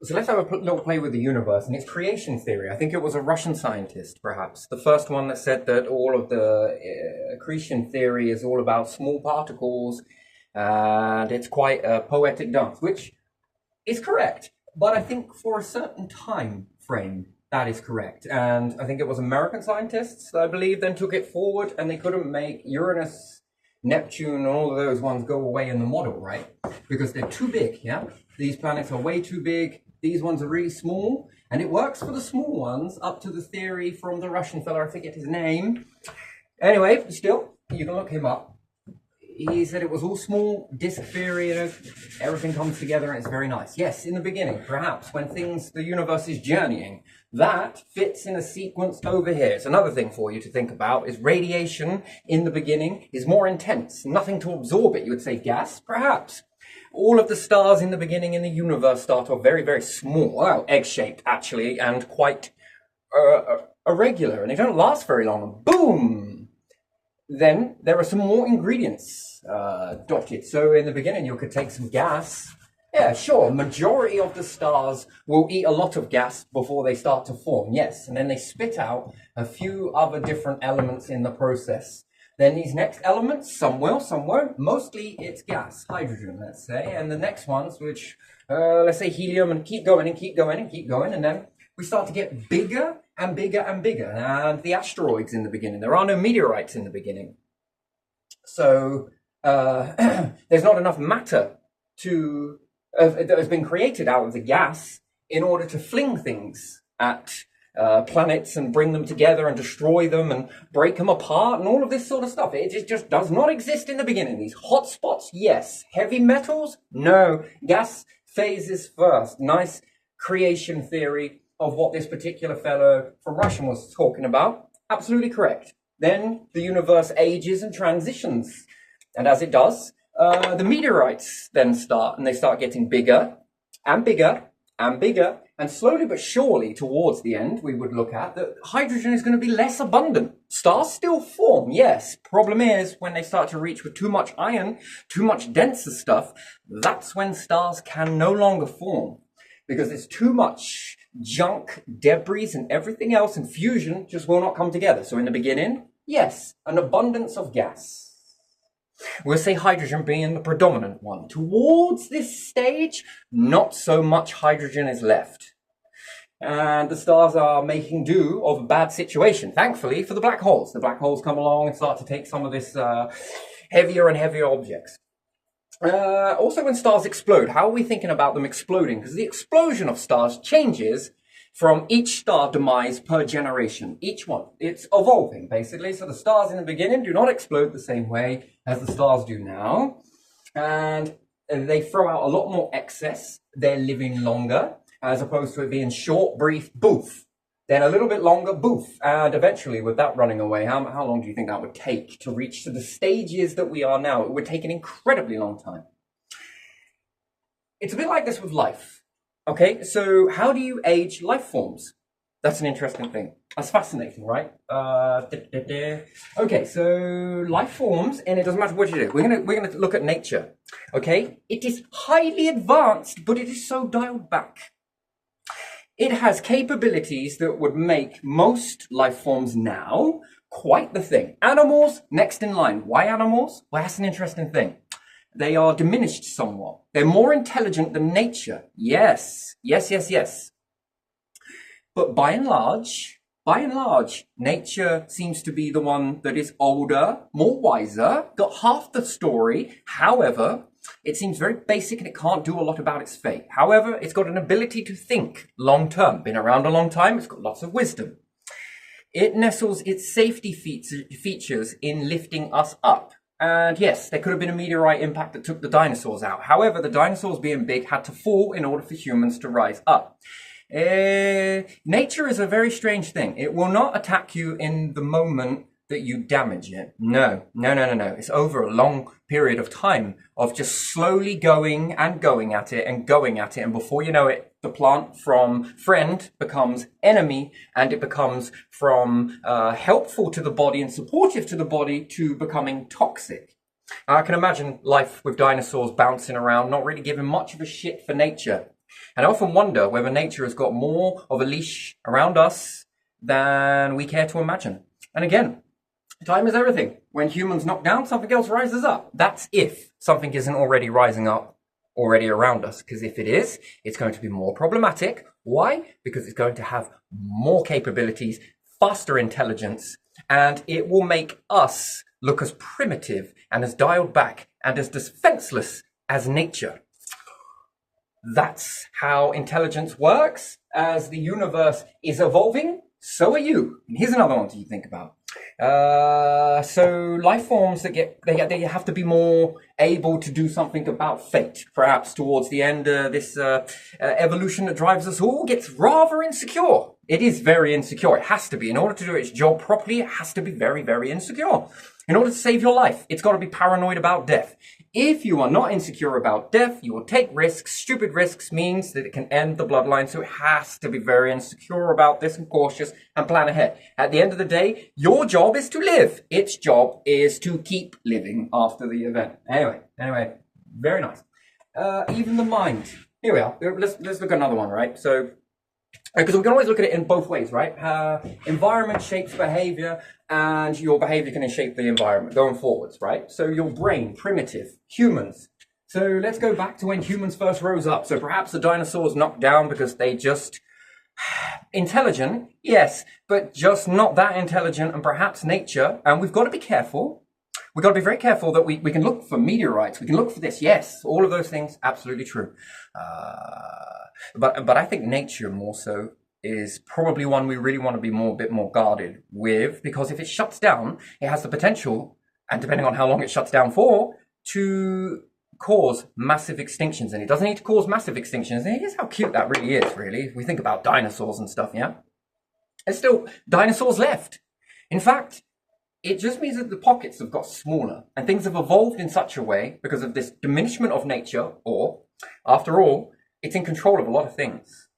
So let's have a little play with the universe and its creation theory. I think it was a Russian scientist, perhaps, the first one that said that all of the accretion theory is all about small particles, and it's quite a poetic dance, which is correct. But I think for a certain time frame, that is correct. And I think it was American scientists, I believe, then took it forward, and they couldn't make Uranus, Neptune, and all of those ones go away in the model, right? Because they're too big, yeah? These planets are way too big. These ones are really small, and it works for the small ones up to the theory from the Russian fellow, I forget his name. Anyway, still, you can look him up. He said it was all small, disk theory, everything comes together and it's very nice. Yes, in the beginning, perhaps, when the universe is journeying, that fits in a sequence over here. It's another thing for you to think about is radiation in the beginning is more intense, nothing to absorb it. You would say gas, perhaps. All of the stars in the beginning in the universe start off very, very small, well, egg-shaped actually, and quite irregular, and they don't last very long. Boom! Then there are some more ingredients dotted. So in the beginning, you could take some gas. Yeah, sure. Majority of the stars will eat a lot of gas before they start to form. Yes, and then they spit out a few other different elements in the process. Then these next elements, some will, some won't. Mostly it's gas, hydrogen, let's say. And the next ones, which, let's say helium, and keep going and keep going and keep going. And then we start to get bigger and bigger and bigger. And the asteroids in the beginning. There are no meteorites in the beginning. So there's not enough matter that has been created out of the gas in order to fling things at planets and bring them together and destroy them and break them apart and all of this sort of stuff. It just does not exist in the beginning. These hot spots, yes. Heavy metals, no. Gas phases first. Nice creation theory of what this particular fellow from Russia was talking about. Absolutely correct. Then the universe ages and transitions. And as it does, the meteorites then start, and they start getting bigger and bigger and bigger. And slowly but surely, towards the end, we would look at that hydrogen is going to be less abundant. Stars still form, yes. Problem is, when they start to reach with too much iron, too much denser stuff, that's when stars can no longer form. Because there's too much junk, debris, and everything else, and fusion just will not come together. So in the beginning, yes, an abundance of gas. We'll say hydrogen being the predominant one. Towards this stage, not so much hydrogen is left. And the stars are making do of a bad situation, thankfully, for the black holes. The black holes come along and start to take some of this heavier and heavier objects. Also, when stars explode, how are we thinking about them exploding? Because the explosion of stars changes from each star demise per generation. Each one. It's evolving, basically. So the stars in the beginning do not explode the same way as the stars do now. And they throw out a lot more excess. They're living longer, as opposed to it being short, brief, boof. Then a little bit longer, boof. And eventually, with that running away, how long do you think that would take to reach to the stages that we are now? It would take an incredibly long time. It's a bit like this with life. Okay, so how do you age life forms? That's an interesting thing. That's fascinating, right? Okay, so life forms, and it doesn't matter what you do. We're gonna look at nature. Okay, it is highly advanced, but it is so dialed back. It has capabilities that would make most life forms now quite the thing. Animals, next in line. Why animals? Well, that's an interesting thing. They are diminished somewhat. They're more intelligent than nature. Yes, yes, yes, yes. But by and large, nature seems to be the one that is older, more wiser, got half the story. However, it seems very basic and it can't do a lot about its fate. However, it's got an ability to think long term. Been around a long time, it's got lots of wisdom. It nestles its safety features in lifting us up. And yes, there could have been a meteorite impact that took the dinosaurs out. However, the dinosaurs being big had to fall in order for humans to rise up. Nature is a very strange thing. It will not attack you in the moment that you damage it. No. It's over a long period of time of just slowly going at it. And before you know it, the plant from friend becomes enemy, and it becomes from helpful to the body and supportive to the body to becoming toxic. I can imagine life with dinosaurs bouncing around, not really giving much of a shit for nature. And I often wonder whether nature has got more of a leash around us than we care to imagine. And again, time is everything. When humans knock down, something else rises up. That's if something isn't already rising up already around us. Because if it is, it's going to be more problematic. Why? Because it's going to have more capabilities, faster intelligence, and it will make us look as primitive and as dialed back and as defenseless as nature. That's how intelligence works. As the universe is evolving, so are you. And here's another one to think about. So life forms that they have to be more able to do something about fate. Perhaps towards the end, this evolution that drives us all gets rather insecure. It is very insecure. It has to be. In order to do its job properly, it has to be very, very insecure. In order to save your life, it's got to be paranoid about death. If you are not insecure about death, you will take risks. Stupid risks means that it can end the bloodline, so it has to be very insecure about this and cautious and plan ahead. At the end of the day, your job is to live. Its job is to keep living after the event. Anyway, very nice. Even the mind. Here we are. Let's look at another one, right? So, because we can always look at it in both ways, right? Environment shapes behavior, and your behavior can shape the environment going forwards, right? So your brain, primitive, humans. So let's go back to when humans first rose up. So perhaps the dinosaurs knocked down because they just... Intelligent, yes, but just not that intelligent, and perhaps nature. And we've got to be careful. We've got to be very careful that we can look for meteorites. We can look for this. Yes, all of those things, absolutely true. But I think nature more so is probably one we really want to be a bit more guarded with, because if it shuts down, it has the potential, and depending on how long it shuts down for, to cause massive extinctions. And it doesn't need to cause massive extinctions. And here's how cute that really is, really. If we think about dinosaurs and stuff, yeah? There's still dinosaurs left. In fact, it just means that the pockets have got smaller, and things have evolved in such a way because of this diminishment of nature, or, after all, it's in control of a lot of things.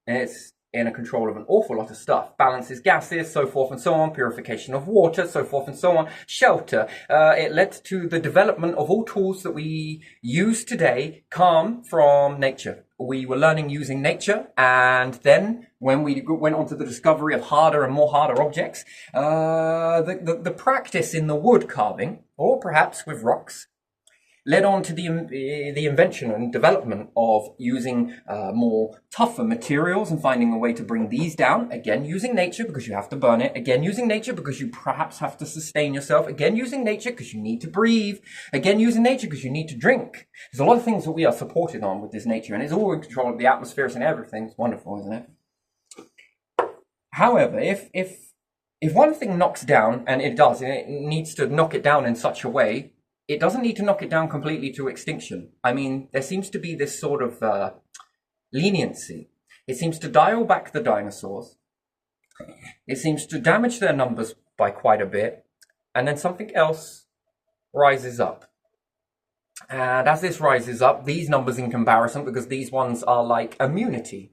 It's in control of an awful lot of stuff. Balances gases, so forth and so on. Purification of water, so forth and so on. Shelter. It led to the development of all tools that we use today come from nature. We were learning using nature, and then when we went on to the discovery of harder and more harder objects, the practice in the wood carving, or perhaps with rocks, led on to the invention and development of using more tougher materials and finding a way to bring these down. Again, using nature because you have to burn it. Again, using nature because you perhaps have to sustain yourself. Again, using nature because you need to breathe. Again, using nature because you need to drink. There's a lot of things that we are supported on with this nature, and it's all in control of the atmospheres and everything. It's wonderful, isn't it? However, if one thing knocks down, and it does, and it needs to knock it down in such a way, it doesn't need to knock it down completely to extinction. I mean, there seems to be this sort of leniency. It seems to dial back the dinosaurs. It seems to damage their numbers by quite a bit. And then something else rises up. And as this rises up, these numbers in comparison, because these ones are like immunity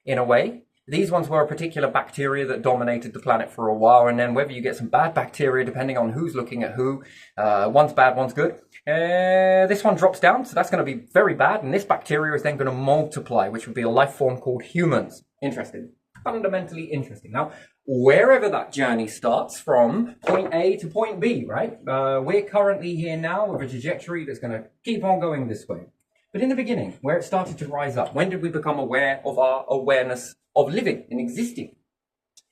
in a way. These ones were a particular bacteria that dominated the planet for a while, and then whether you get some bad bacteria, depending on who's looking at who, one's bad, one's good, this one drops down, so that's going to be very bad, and this bacteria is then going to multiply, which would be a life form called humans. Interesting. Fundamentally interesting. Now, wherever that journey starts from point A to point B, right? We're currently here now with a trajectory that's going to keep on going this way. But in the beginning, where it started to rise up, when did we become aware of our awareness of living and existing?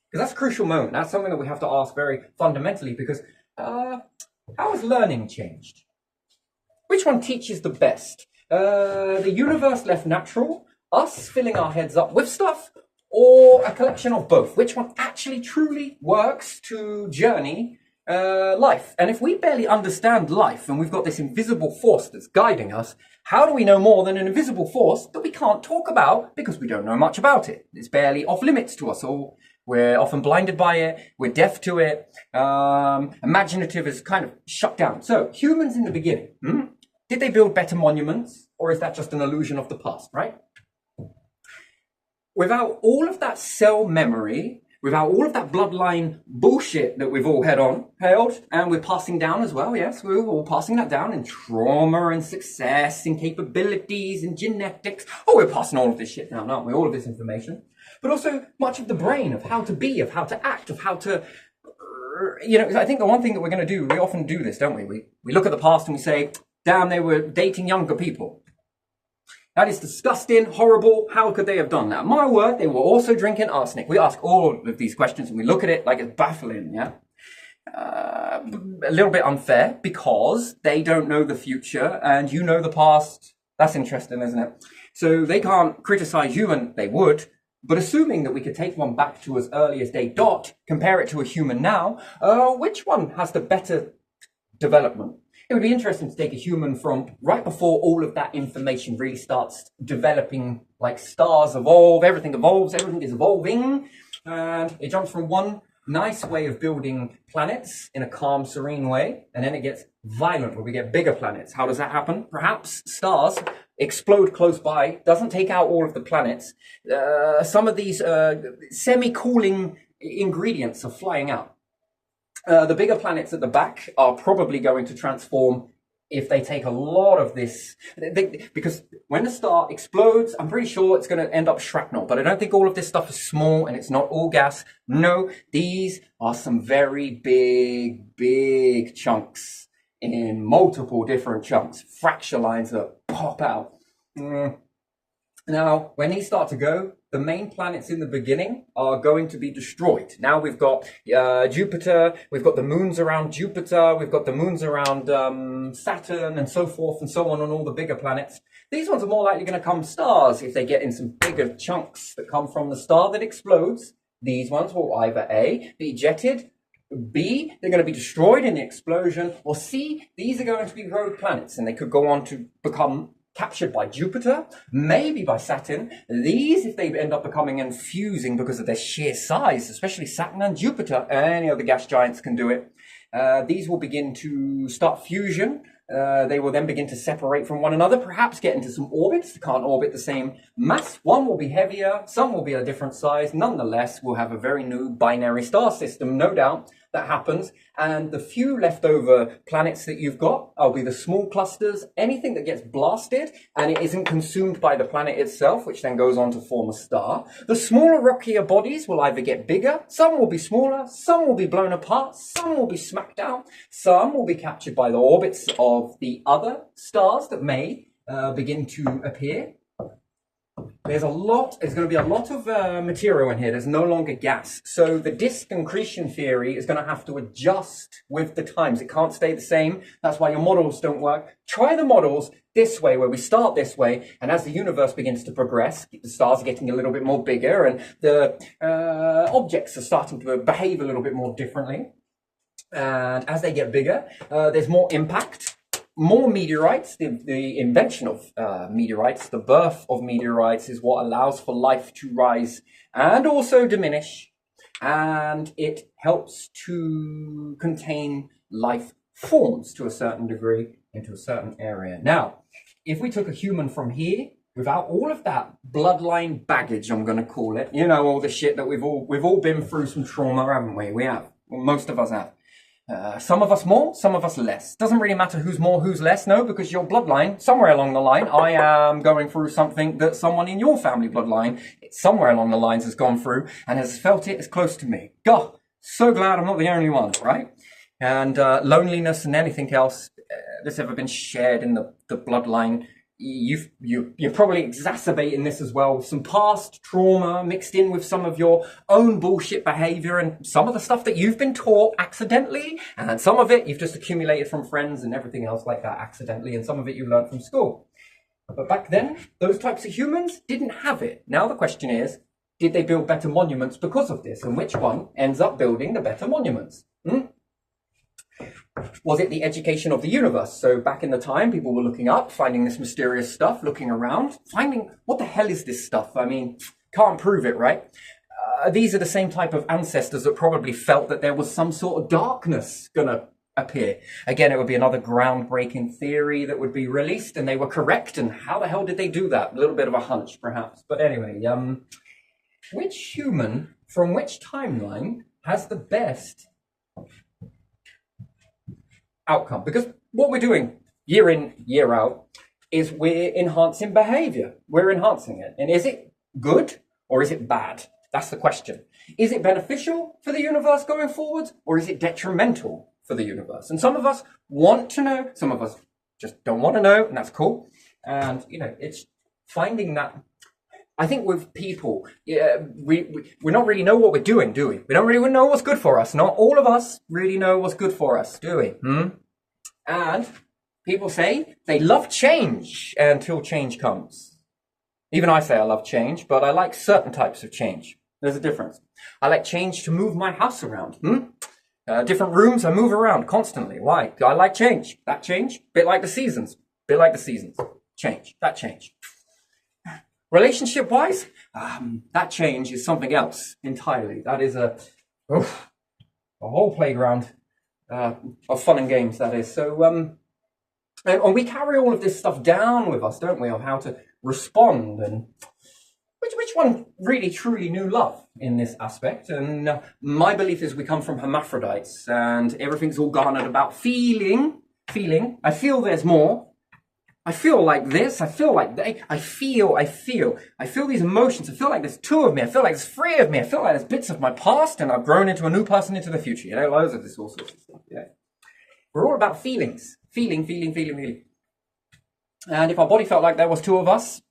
Because that's a crucial moment. That's something that we have to ask very fundamentally, because how has learning changed? Which one teaches the best? The universe left natural, us filling our heads up with stuff, or a collection of both? Which one actually truly works to journey life? And if we barely understand life and we've got this invisible force that's guiding us, how do we know more than an invisible force that we can't talk about because we don't know much about it? It's barely off limits to us, or we're often blinded by it, we're deaf to it, imaginative is kind of shut down. So humans in the beginning, did they build better monuments, or is that just an illusion of the past, right? Without all of that cell memory, without all of that bloodline bullshit that we've all held, and we're passing down as well, yes, we're all passing that down in trauma and success and capabilities and genetics. Oh, we're passing all of this shit down, aren't we? All of this information. But also much of the brain, of how to be, of how to act, of how to... I think the one thing that we're going to do, we often do this, don't we? We look at the past and we say, damn, they were dating younger people. That is disgusting, horrible. How could they have done that? My word, they were also drinking arsenic. We ask all of these questions and we look at it like it's baffling, yeah? A little bit unfair because they don't know the future and you know the past. That's interesting, isn't it? So they can't criticize you, and they would. But assuming that we could take one back to as early as day dot, compare it to a human now, which one has the better development? It would be interesting to take a human from right before all of that information really starts developing, like stars evolve, everything evolves, everything is evolving, and it jumps from one nice way of building planets in a calm, serene way, and then it gets violent, where we get bigger planets. How does that happen? Perhaps stars explode close by, doesn't take out all of the planets. Some of these semi-cooling ingredients are flying out. The bigger planets at the back are probably going to transform if they take a lot of this, because when the star explodes, I'm pretty sure it's going to end up shrapnel, but I don't think all of this stuff is small and it's not all gas. No, these are some very big chunks in multiple different chunks, fracture lines that pop out. Now, when these start to go, the main planets in the beginning are going to be destroyed. Now we've got Jupiter, we've got the moons around Jupiter, we've got the moons around Saturn and so forth and so on all the bigger planets. These ones are more likely going to come stars if they get in some bigger chunks that come from the star that explodes. These ones will either A, be ejected, B, they're going to be destroyed in the explosion, or C, these are going to be rogue planets and they could go on to become captured by Jupiter, maybe by Saturn. These, if they end up becoming and fusing because of their sheer size, especially Saturn and Jupiter, any other gas giants can do it. These will begin to start fusion. They will then begin to separate from one another, perhaps get into some orbits. They can't orbit the same mass. One will be heavier, some will be a different size. Nonetheless, we'll have a very new binary star system, no doubt. That happens, and the few leftover planets that you've got will be the small clusters, anything that gets blasted and it isn't consumed by the planet itself, which then goes on to form a star. The smaller, rockier bodies will either get bigger, some will be smaller, some will be blown apart, some will be smacked down, some will be captured by the orbits of the other stars that may begin to appear. There's going to be a lot of material in here. There's no longer gas. So the disk accretion theory is going to have to adjust with the times. It can't stay the same. That's why your models don't work. Try the models this way, where we start this way, and as the universe begins to progress, the stars are getting a little bit more bigger, and the objects are starting to behave a little bit more differently. And as they get bigger, there's more impact. More meteorites, the invention of meteorites, the birth of meteorites is what allows for life to rise and also diminish. And it helps to contain life forms to a certain degree into a certain area. Now, if we took a human from here, without all of that bloodline baggage, I'm going to call it, all the shit that we've all been through some trauma, haven't we? We have. Well, most of us have. Some of us more, some of us less. Doesn't really matter who's more, who's less, no, because your bloodline, somewhere along the line, I am going through something that someone in your family bloodline, somewhere along the lines has gone through and has felt it as close to me. God, so glad I'm not the only one, right? And loneliness and anything else that's ever been shared in the bloodline, you're probably exacerbating this as well. Some past trauma mixed in with some of your own bullshit behavior and some of the stuff that you've been taught accidentally, and some of it you've just accumulated from friends and everything else like that accidentally, and some of it you learned from school. But back then, those types of humans didn't have it. Now the question is, did they build better monuments because of this? And which one ends up building the better monuments? Was it the education of the universe? So back in the time, people were looking up, finding this mysterious stuff, looking around, finding, what the hell is this stuff? I mean, can't prove it, right? These are the same type of ancestors that probably felt that there was some sort of darkness gonna appear. Again, it would be another groundbreaking theory that would be released, and they were correct. And how the hell did they do that? A little bit of a hunch, perhaps. But anyway, which human from which timeline has the best outcome? Because what we're doing year in, year out is we're enhancing behavior. We're enhancing it. And is it good or is it bad? That's the question. Is it beneficial for the universe going forward, or is it detrimental for the universe? And some of us want to know, some of us just don't want to know, and that's cool. And, it's finding that. I think with people, we not really know what we're doing, do we? We don't really know what's good for us. Not all of us really know what's good for us, do we? And people say they love change until change comes. Even I say I love change, but I like certain types of change. There's a difference. I like change to move my house around. Different rooms, I move around constantly. Why? I like change. That change, bit like the seasons. Bit like the seasons. Change. That change. Relationship-wise, that change is something else entirely. That is a whole playground of fun and games, that is. So, and we carry all of this stuff down with us, don't we, of how to respond and which one really truly knew love in this aspect. And my belief is we come from hermaphrodites, and everything's all garnered about feeling. I feel there's more. I feel like this. I feel like they. I feel these emotions. I feel like there's two of me. I feel like there's three of me. I feel like there's bits of my past, and I've grown into a new person into the future. Loads of this, all sorts of stuff. Yeah, we're all about feelings. Feeling. And if our body felt like there was two of us,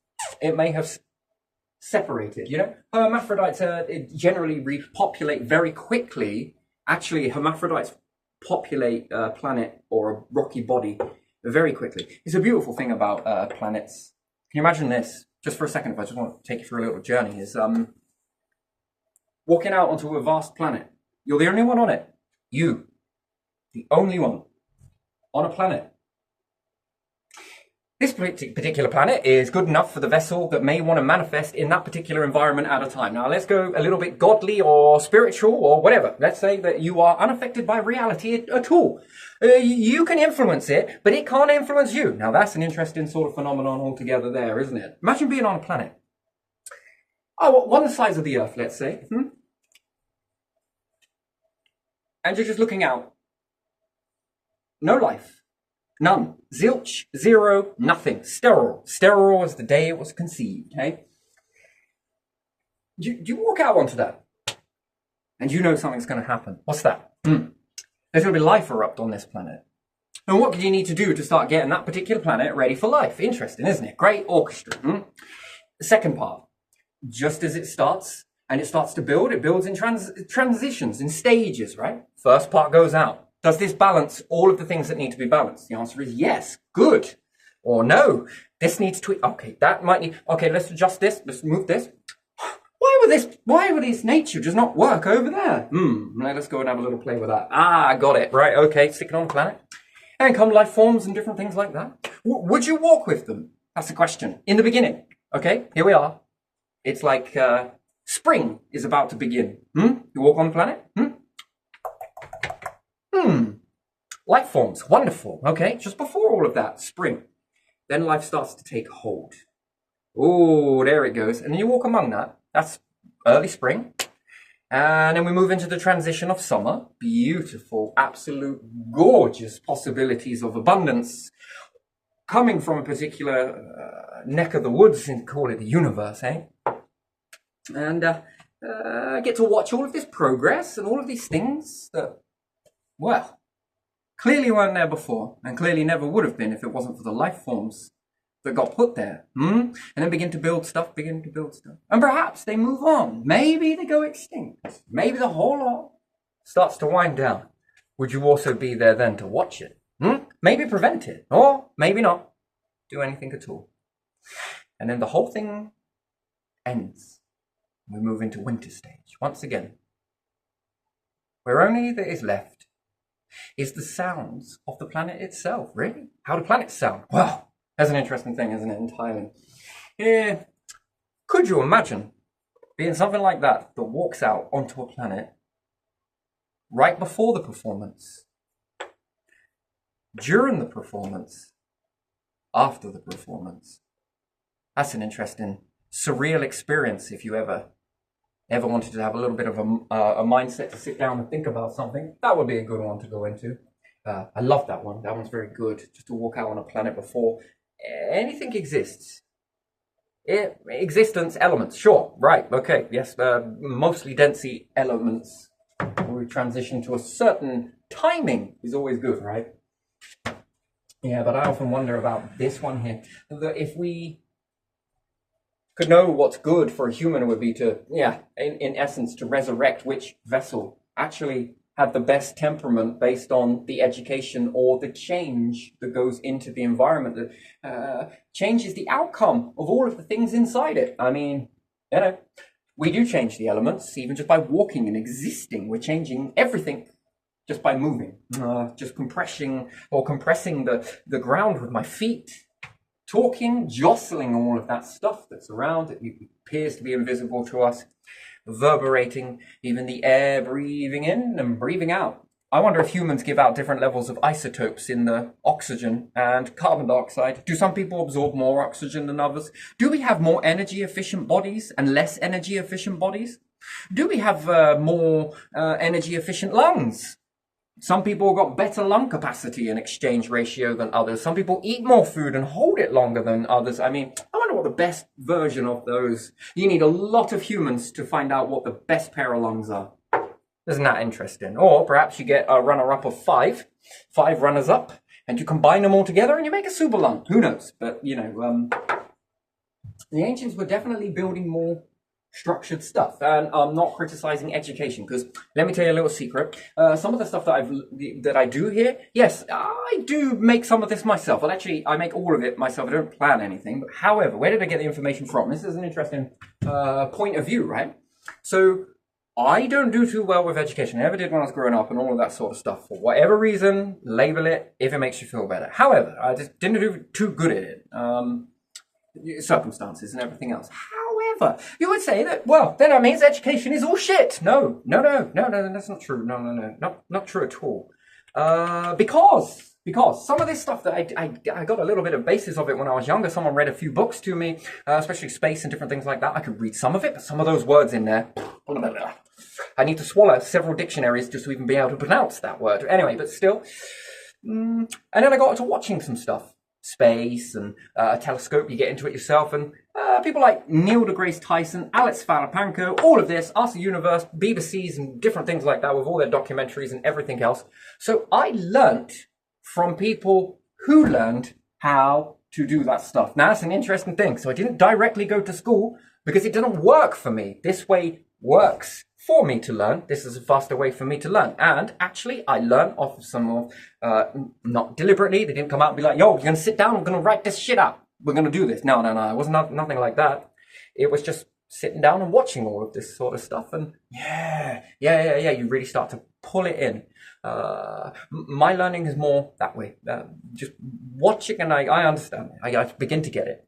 it may have separated. Hermaphrodites generally repopulate very quickly. Actually, hermaphrodites populate a planet or a rocky body very quickly. It's a beautiful thing about planets. Can you imagine this? Just for a second, if I just want to take you through a little journey, is walking out onto a vast planet. You're the only one on it. You, the only one on a planet. This particular planet is good enough for the vessel that may want to manifest in that particular environment at a time. Now, let's go a little bit godly or spiritual or whatever. Let's say that you are unaffected by reality at all. You can influence it, but it can't influence you. Now, that's an interesting sort of phenomenon altogether there, isn't it? Imagine being on a planet. One size of the Earth, let's say. And you're just looking out. No life. None. Zilch. Zero. Nothing. Sterile. Sterile as the day it was conceived. Hey? You walk out onto that, and you know something's going to happen. What's that? There's going to be life erupt on this planet. And what do you need to do to start getting that particular planet ready for life? Interesting, isn't it? Great orchestra. The second part. Just as it starts, and it starts to build, it builds in transitions, in stages, right? First part goes out. Does this balance all of the things that need to be balanced? The answer is yes. Good. Or no. This needs to... Okay, that might need... Okay, let's adjust this. Let's move this. Why would this nature just not work over there? Let's go and have a little play with that. Got it. Right, okay. Stick it on the planet. And come life forms and different things like that. Would you walk with them? That's the question. In the beginning. Okay, here we are. It's like spring is about to begin. You walk on the planet? Life forms, wonderful. Okay, just before all of that, spring. Then life starts to take hold. Oh, there it goes. And then you walk among that. That's early spring. And then we move into the transition of summer. Beautiful, absolute, gorgeous possibilities of abundance coming from a particular neck of the woods, and call it the universe, eh? And get to watch all of this progress and all of these things that, well, clearly weren't there before, and clearly never would have been if it wasn't for the life forms that got put there. And then begin to build stuff. And perhaps they move on. Maybe they go extinct. Maybe the whole lot starts to wind down. Would you also be there then to watch it? Maybe prevent it, or maybe not do anything at all. And then the whole thing ends. We move into winter stage once again, where only that is left is the sounds of the planet itself. Really? How do planets sound? Well, that's an interesting thing, isn't it, entirely? Yeah. Could you imagine being something like that walks out onto a planet right before the performance, during the performance, after the performance? That's an interesting, surreal experience if you ever ever wanted to have a little bit of a mindset to sit down and think about something, that would be a good one to go into. I love that one. That one's very good. Just to walk out on a planet before anything exists. Existence elements, sure, right, okay, yes, mostly density elements. We transition to a certain timing is always good, right? Yeah, but I often wonder about this one here. That if we could know what's good for a human, it would be to, in essence, to resurrect which vessel actually had the best temperament based on the education or the change that goes into the environment that changes the outcome of all of the things inside it. I mean, we do change the elements even just by walking and existing. We're changing everything just by moving, just compressing the ground with my feet, talking, jostling all of that stuff that's around that appears to be invisible to us, reverberating, even the air breathing in and breathing out. I wonder if humans give out different levels of isotopes in the oxygen and carbon dioxide. Do some people absorb more oxygen than others? Do we have more energy efficient bodies and less energy efficient bodies? Do we have more energy efficient lungs? Some people have got better lung capacity and exchange ratio than others. Some people eat more food and hold it longer than others. I mean, I wonder what the best version of those. You need a lot of humans to find out what the best pair of lungs are. Isn't that interesting? Or perhaps you get a runner-up of five runners-up, and you combine them all together and you make a super lung. Who knows? But, the ancients were definitely building more structured stuff, and I'm not criticizing education, because let me tell you a little secret. Some of the stuff that I do here, yes, I do make some of this myself. Well, actually, I make all of it myself. I don't plan anything. But however, where did I get the information from? This is an interesting point of view, right? So I don't do too well with education. I never did when I was growing up and all of that sort of stuff. For whatever reason, label it if it makes you feel better. However, I just didn't do too good at it. Circumstances and everything else. However, you would say that, well, then that means education is all shit. No, that's not true. No, not true at all. Because some of this stuff that I got a little bit of basis of it when I was younger. Someone read a few books to me, especially space and different things like that. I could read some of it, but some of those words in there, I need to swallow several dictionaries just to even be able to pronounce that word. Anyway, but still. And then I got into watching some stuff. Space and a telescope, you get into it yourself, and people like Neil deGrasse Tyson, Alex Falapanko, all of this, Ask the Universe, BBCs and different things like that with all their documentaries and everything else. So I learnt from people who learned how to do that stuff. Now that's an interesting thing. So I didn't directly go to school because it didn't work for me. This way works for me to learn. This is a faster way for me to learn. And actually, I learned off of some of, not deliberately, they didn't come out and be like, yo, you're going to sit down, I'm going to write this shit out. We're going to do this. No, it was nothing like that. It was just sitting down and watching all of this sort of stuff. And you really start to pull it in. My learning is more that way. Just watching and I understand it. I begin to get it.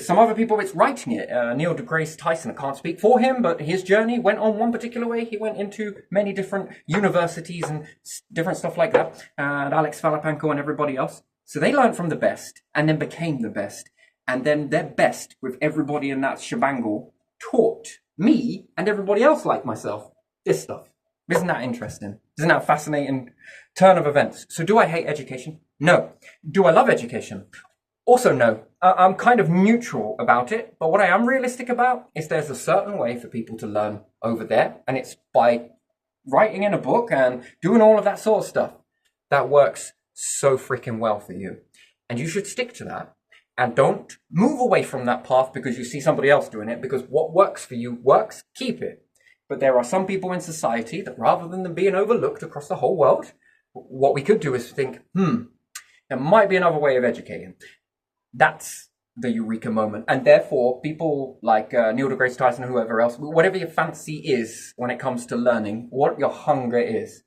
Some other people, it's writing it. Neil deGrasse Tyson, I can't speak for him, but his journey went on one particular way. He went into many different universities and different stuff like that. And Alex Falapanko and everybody else. So they learned from the best and then became the best. And then their best with everybody in that shebangle taught me and everybody else like myself this stuff. Isn't that interesting? Isn't that a fascinating turn of events? So do I hate education? No. Do I love education? Also, no. I'm kind of neutral about it, but what I am realistic about is there's a certain way for people to learn over there, and it's by writing in a book and doing all of that sort of stuff. That works so freaking well for you, and you should stick to that. And don't move away from that path because you see somebody else doing it, because what works for you works, keep it. But there are some people in society that rather than them being overlooked across the whole world, what we could do is think, there might be another way of educating. That's the eureka moment. And therefore, people like Neil deGrasse Tyson or whoever else, whatever your fancy is when it comes to learning, what your hunger is,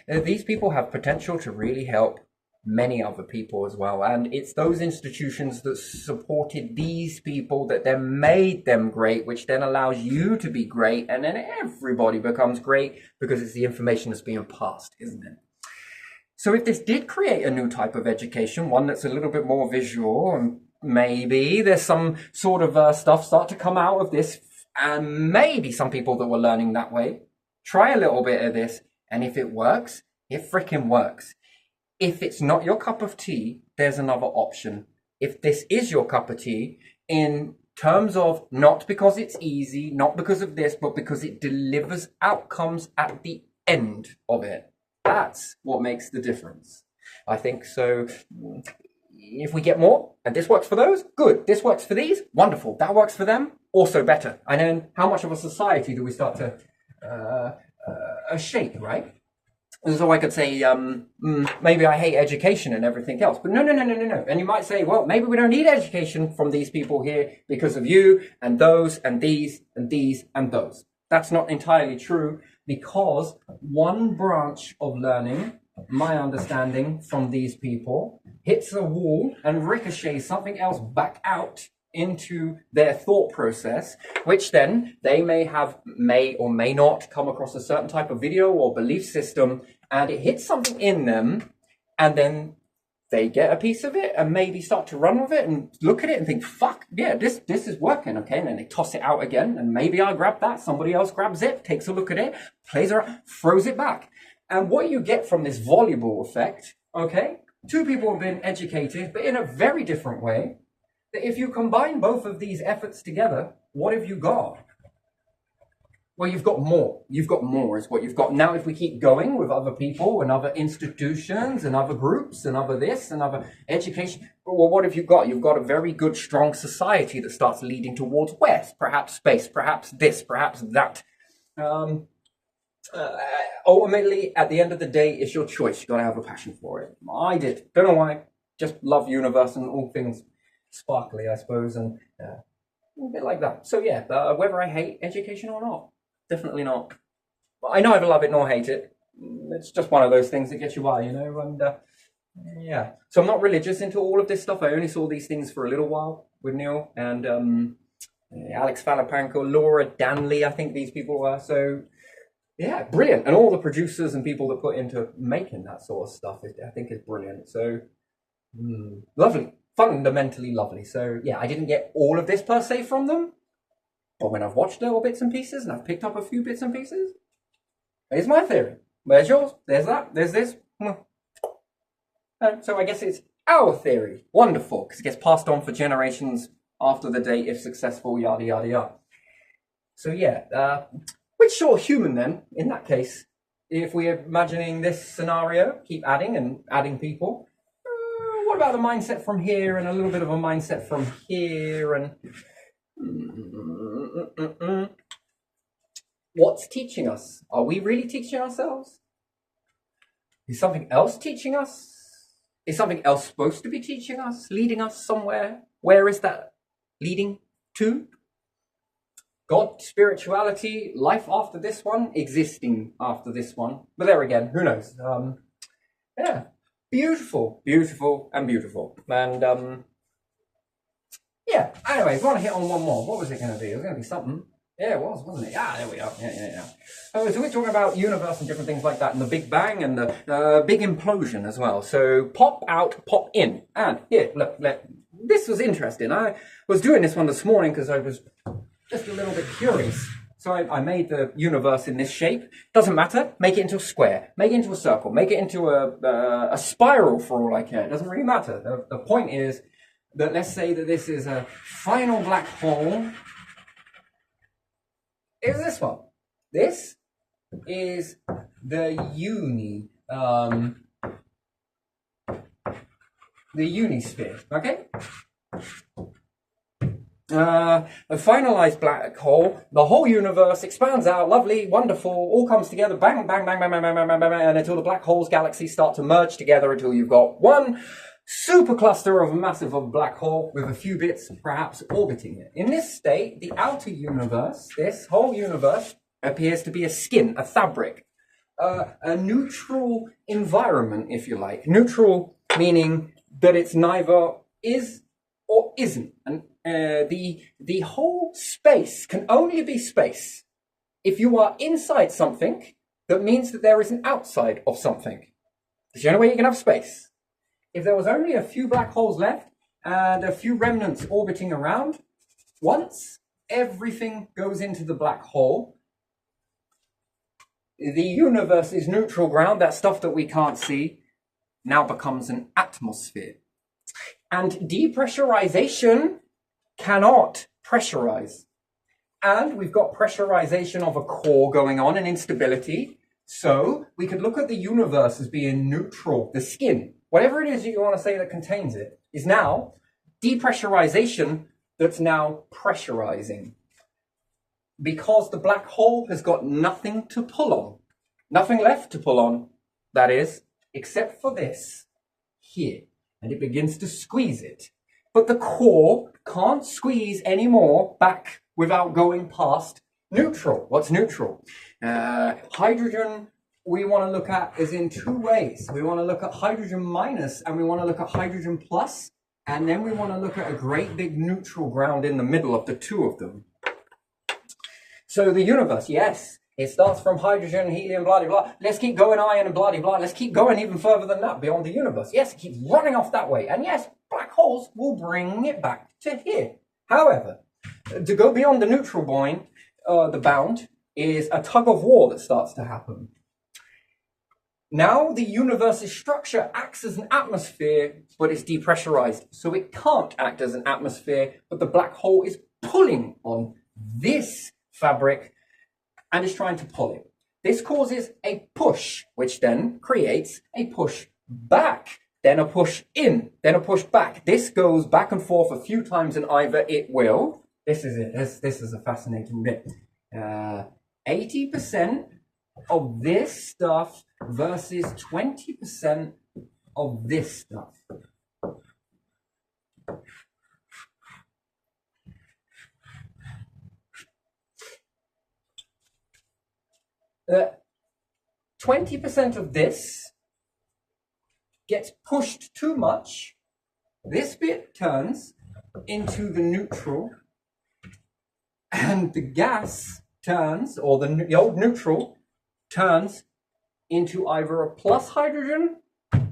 these people have potential to really help many other people as well. And it's those institutions that supported these people that then made them great, which then allows you to be great. And then everybody becomes great because it's the information that's being passed, isn't it? So if this did create a new type of education, one that's a little bit more visual, and maybe there's some sort of stuff start to come out of this and maybe some people that were learning that way, try a little bit of this, and if it works, it freaking works. If it's not your cup of tea, there's another option. If this is your cup of tea, in terms of not because it's easy, not because of this, but because it delivers outcomes at the end of it, that's what makes the difference. I think so. If we get more, and this works for those, good. This works for these, wonderful. That works for them, also better. And then how much of a society do we start to shape, right? And so I could say, maybe I hate education and everything else. But no. And you might say, well, maybe we don't need education from these people here because of you and those and these and these and those. That's not entirely true, because one branch of learning, my understanding from these people, hits a wall and ricochets something else back out into their thought process, which then they may or may not come across a certain type of video or belief system, and it hits something in them, and then they get a piece of it and maybe start to run with it and look at it and think, fuck, yeah, this is working, okay? And then they toss it out again, and maybe I'll grab that. Somebody else grabs it, takes a look at it, plays around, throws it back. And what you get from this volleyball effect, okay? Two people have been educated, but in a very different way. That if you combine both of these efforts together, what have you got? Well, you've got more. You've got more is what you've got. Now, if we keep going with other people and other institutions and other groups and other this and other education, well, what have you got? You've got a very good, strong society that starts leading towards west, perhaps space, perhaps this, perhaps that. Ultimately, at the end of the day, it's your choice. You've got to have a passion for it. I did. Don't know why. Just love universe and all things sparkly, I suppose, and a bit like that. So yeah, whether I hate education or not, definitely not. But I neither love it nor hate it. It's just one of those things that gets you by, you know. And yeah, so I'm not religious into all of this stuff. I only saw these things for a little while with Neil and Alex Falapanko, Laura Danley, I think these people were. So yeah, brilliant. And all the producers and people that put into making that sort of stuff, I think is brilliant. So lovely. Fundamentally lovely. So yeah, I didn't get all of this per se from them, but when I've watched little bits and pieces and I've picked up a few bits and pieces, here's my theory. There's yours. There's that. There's this. So I guess it's our theory. Wonderful, because it gets passed on for generations after the date if successful, yada yada yada. So yeah, which sort of human then, in that case, if we're imagining this scenario, keep adding and adding people, what about the mindset from here and a little bit of a mindset from here? And what's teaching us? Are we really teaching ourselves? Is something else teaching us? Is something else supposed to be teaching us, leading us somewhere? Where is that leading to? God, spirituality, life after this one, existing after this one. But there again, who knows? Yeah. Beautiful, beautiful, and beautiful. And yeah, anyway, if you want to hit on one more, what was it going to be? It was going to be something. Yeah, it was, wasn't it? Yeah, there we are. Yeah. So we're talking about universe and different things like that, and the Big Bang and the big implosion as well. So pop out, pop in. And here, look, this was interesting. I was doing this one this morning because I was just a little bit curious. So I made the universe in this shape. Doesn't matter. Make it into a square. Make it into a circle. Make it into a spiral for all I care. It doesn't really matter. The point is that let's say that this is a final black hole. Is this one? This is the unisphere. Okay. A finalized black hole, the whole universe expands out, lovely, wonderful, all comes together, bang, bang, bang, bang, bang, bang, bang, bang, bang, and until the black holes, galaxies start to merge together until you've got one supercluster of a massive black hole with a few bits perhaps orbiting it. In this state, the outer universe, this whole universe, appears to be a skin, a fabric, a neutral environment, if you like. Neutral meaning that it's neither is or isn't. And the whole space can only be space if you are inside something that means that there is an outside of something. It's the only way you can have space. If there was only a few black holes left and a few remnants orbiting around once, everything goes into the black hole. The universe is neutral ground, that stuff that we can't see, now becomes an atmosphere. And depressurization cannot pressurize. And we've got pressurization of a core going on, and instability. So we could look at the universe as being neutral. The skin, whatever it is that you want to say that contains it, is now depressurization that's now pressurizing. Because the black hole has got nothing to pull on. Nothing left to pull on, that is, except for this here. And it begins to squeeze it. But the core can't squeeze any more back without going past neutral. What's neutral? Hydrogen we want to look at is in two ways. We want to look at hydrogen minus and we want to look at hydrogen plus. And then we want to look at a great big neutral ground in the middle of the two of them. So the universe, yes, it starts from hydrogen, helium, blah, blah, blah. Let's keep going iron and blah, blah, blah. Let's keep going even further than that, beyond the universe. Yes, it keeps running off that way. And yes, black holes will bring it back to here. However, to go beyond the neutral point, the bound, is a tug of war that starts to happen. Now the universe's structure acts as an atmosphere, but it's depressurized. So it can't act as an atmosphere, but the black hole is pulling on this fabric and is trying to pull it. This causes a push, which then creates a push back, then a push in, then a push back. This goes back and forth a few times and either it will, this is it, this is a fascinating bit, 80% of this stuff versus 20% of this stuff. 20% of this gets pushed too much. This bit turns into the neutral, and the gas turns, or the old neutral turns into either a plus hydrogen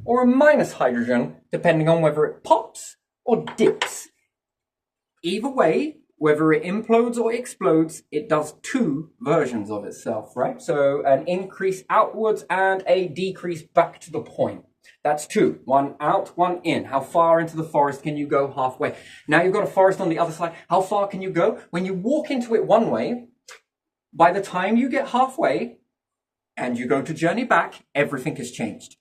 or a minus hydrogen, depending on whether it pops or dips. Either way, whether it implodes or explodes, it does two versions of itself, right? So an increase outwards and a decrease back to the point. That's two. One out, one in. How far into the forest can you go halfway? Now you've got a forest on the other side. How far can you go? When you walk into it one way, by the time you get halfway and you go to journey back, everything has changed.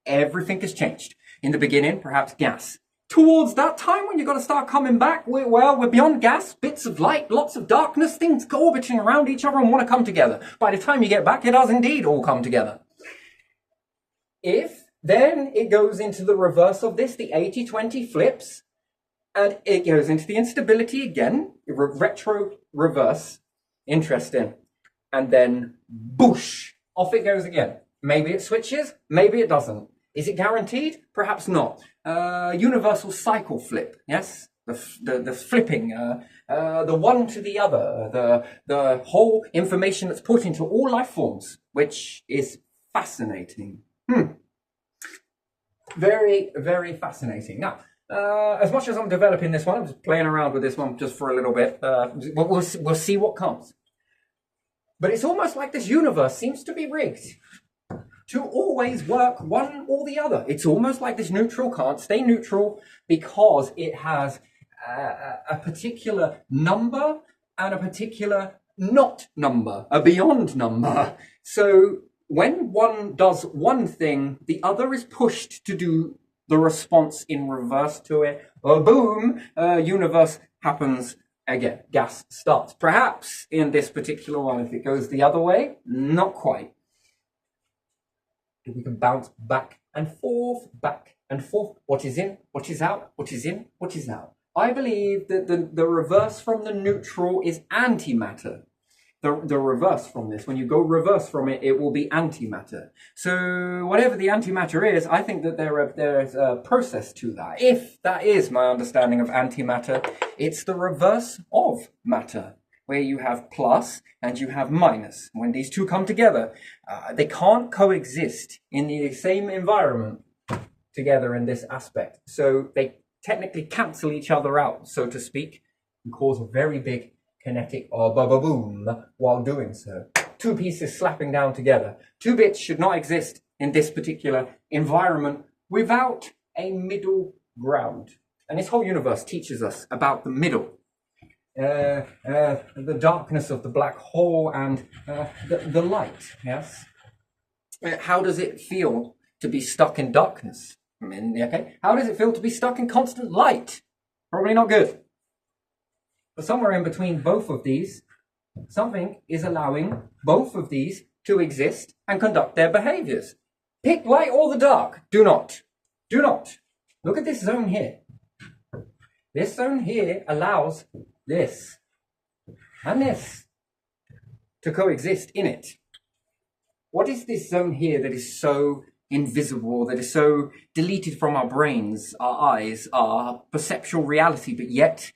Everything has changed. In the beginning, perhaps gas. Towards that time when you've got to start coming back, we're beyond gas, bits of light, lots of darkness, things orbiting around each other and want to come together. By the time you get back, it does indeed all come together. If then it goes into the reverse of this, the 80-20 flips, and it goes into the instability again, retro reverse, interesting, and then boosh, off it goes again. Maybe it switches, maybe it doesn't. Is it guaranteed? Perhaps not. Universal cycle flip, yes? The flipping, the one to the other, the whole information that's put into all life forms, which is fascinating. Very, very fascinating. Now, as much as I'm developing this one, I'm just playing around with this one just for a little bit. We'll see what comes. But it's almost like this universe seems to be rigged to always work one or the other. It's almost like this neutral can't stay neutral because it has a particular number and a particular not number, a beyond number. So when one does one thing, the other is pushed to do the response in reverse to it. Boom, universe happens again. Gas starts. Perhaps in this particular one, if it goes the other way, not quite. We can bounce back and forth, back and forth. What is in, what is out, what is in, what is out. I believe that the reverse from the neutral is antimatter. The reverse from this, when you go reverse from it, it will be antimatter. So whatever the antimatter is, I think that there's a process to that. If that is my understanding of antimatter, it's the reverse of matter, where you have plus and you have minus. When these two come together, they can't coexist in the same environment together in this aspect. So they technically cancel each other out, so to speak, and cause a very big kinetic boom while doing so. Two pieces slapping down together. Two bits should not exist in this particular environment without a middle ground. And this whole universe teaches us about the middle. The darkness of the black hole and the light, yes? How does it feel to be stuck in darkness? I mean, okay. How does it feel to be stuck in constant light? Probably not good. But somewhere in between both of these, something is allowing both of these to exist and conduct their behaviors. Pick light or the dark. Do not. Do not. Look at this zone here. This zone here allows this and this to coexist in it. What is this zone here that is so invisible, that is so deleted from our brains, our eyes, our perceptual reality, but yet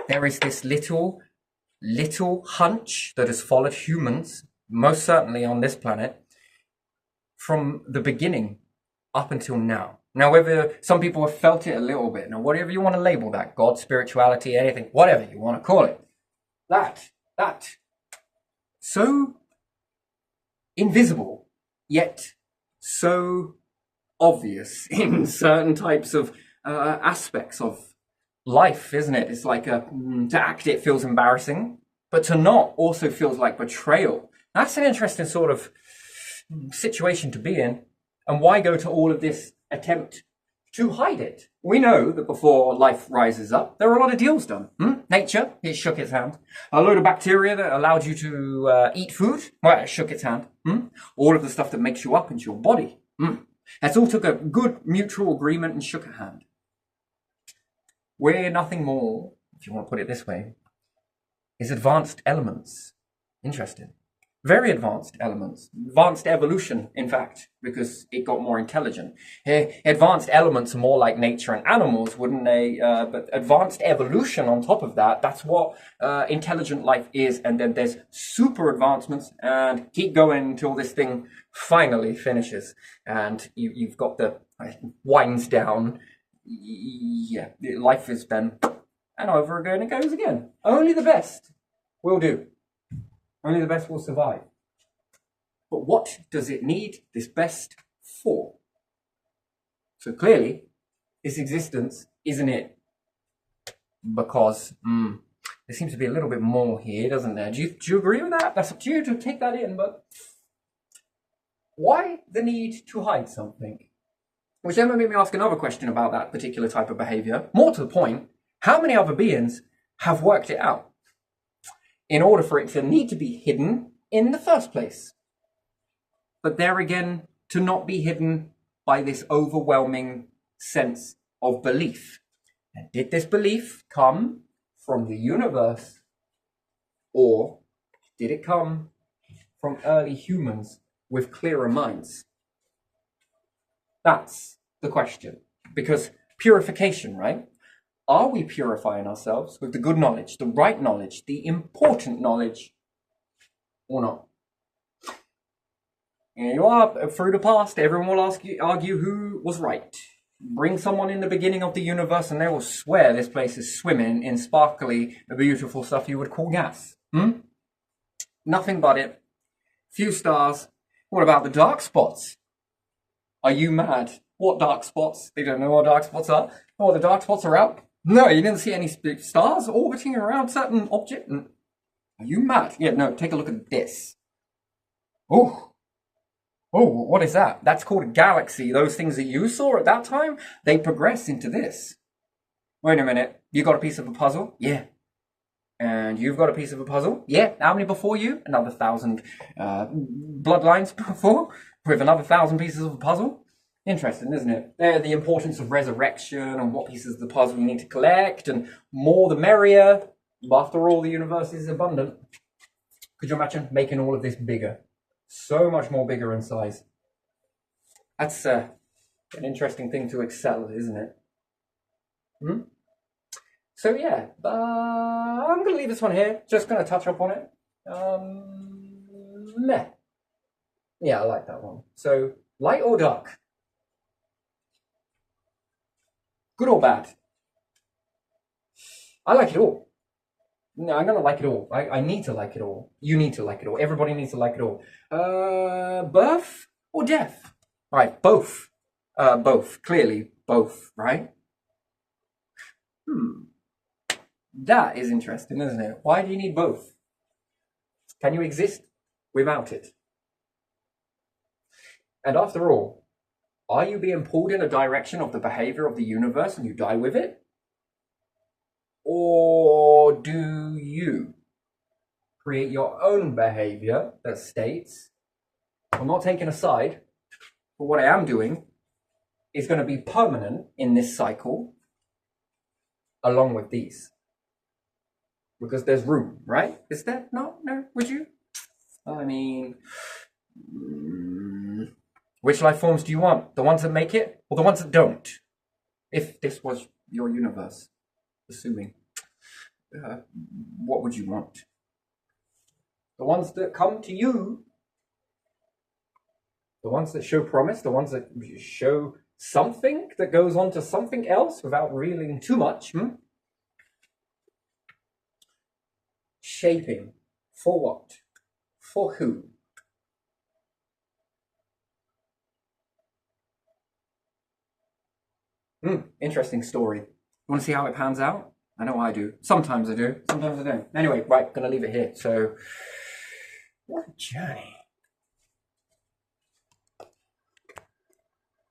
there is this little hunch that has followed humans, most certainly on this planet, from the beginning up until now. Now, whether some people have felt it a little bit, now whatever you want to label that, God, spirituality, anything, whatever you want to call it, that, so invisible, yet so obvious in certain types of aspects of life, isn't it? It's like to act it feels embarrassing, but to not also feels like betrayal. That's an interesting sort of situation to be in. And why go to all of this attempt to hide it? We know that before life rises up, there are a lot of deals done. Nature, it shook its hand. A load of bacteria that allowed you to eat food, well, it shook its hand. All of the stuff that makes you up into your body. That's all took a good mutual agreement and shook a hand. We're nothing more, if you want to put it this way, is advanced elements. Interesting. Very advanced elements. Advanced evolution, in fact, because it got more intelligent. Advanced elements are more like nature and animals, wouldn't they? But advanced evolution on top of that, that's what intelligent life is. And then there's super advancements and keep going until this thing finally finishes. And you've got the winds down. Yeah, life is then, and over again it goes again. Only the best will do. Only the best will survive. But what does it need this best for? So clearly, its existence isn't it because there seems to be a little bit more here, doesn't there? Do you agree with that? That's up to you to take that in, but why the need to hide something? Which then made me ask another question about that particular type of behavior. More to the point, how many other beings have worked it out in order for it to need to be hidden in the first place? But there again, to not be hidden by this overwhelming sense of belief. And did this belief come from the universe, or did it come from early humans with clearer minds? That's the question. Because purification, right? Are we purifying ourselves with the good knowledge, the right knowledge, the important knowledge, or not? Here you are, through the past, everyone will argue who was right. Bring someone in the beginning of the universe and they will swear this place is swimming in sparkly, beautiful stuff you would call gas. Nothing but it. Few stars. What about the dark spots? Are you mad? What dark spots? They don't know what dark spots are. Oh, the dark spots are out. No, you didn't see any stars orbiting around certain object. Are you mad? Yeah, no, take a look at this. Oh, what is that? That's called a galaxy. Those things that you saw at that time, they progress into this. Wait a minute. You got a piece of a puzzle? Yeah. And you've got a piece of a puzzle? Yeah. How many before you? Another 1,000 bloodlines before, with another 1,000 pieces of a puzzle. Interesting, isn't it? The importance of resurrection and what pieces of the puzzle you need to collect, and more the merrier. After all, the universe is abundant. Could you imagine making all of this bigger? So much more bigger in size. That's an interesting thing to excel, isn't it? So yeah, I'm going to leave this one here. Just going to touch up on it. Meh. Yeah, I like that one. So, light or dark? Good or bad? I like it all. No, I'm gonna like it all. I need to like it all. You need to like it all. Everybody needs to like it all. Birth or death? All right, both. Both. Clearly, both. Right? Hmm. That is interesting, isn't it? Why do you need both? Can you exist without it? And after all, are you being pulled in a direction of the behavior of the universe and you die with it? Or do you create your own behavior that states, I'm not taking a side, but what I am doing is going to be permanent in this cycle along with these? Because there's room, right? Is there? No? Would you? I mean, which life forms do you want? The ones that make it or the ones that don't? If this was your universe, assuming, what would you want? The ones that come to you, the ones that show promise, the ones that show something that goes on to something else without revealing too much. Shaping. For what? For who? Interesting story. You want to see how it pans out? I know I do. Sometimes I do. Sometimes I don't. Anyway, right, gonna leave it here. So, what a journey.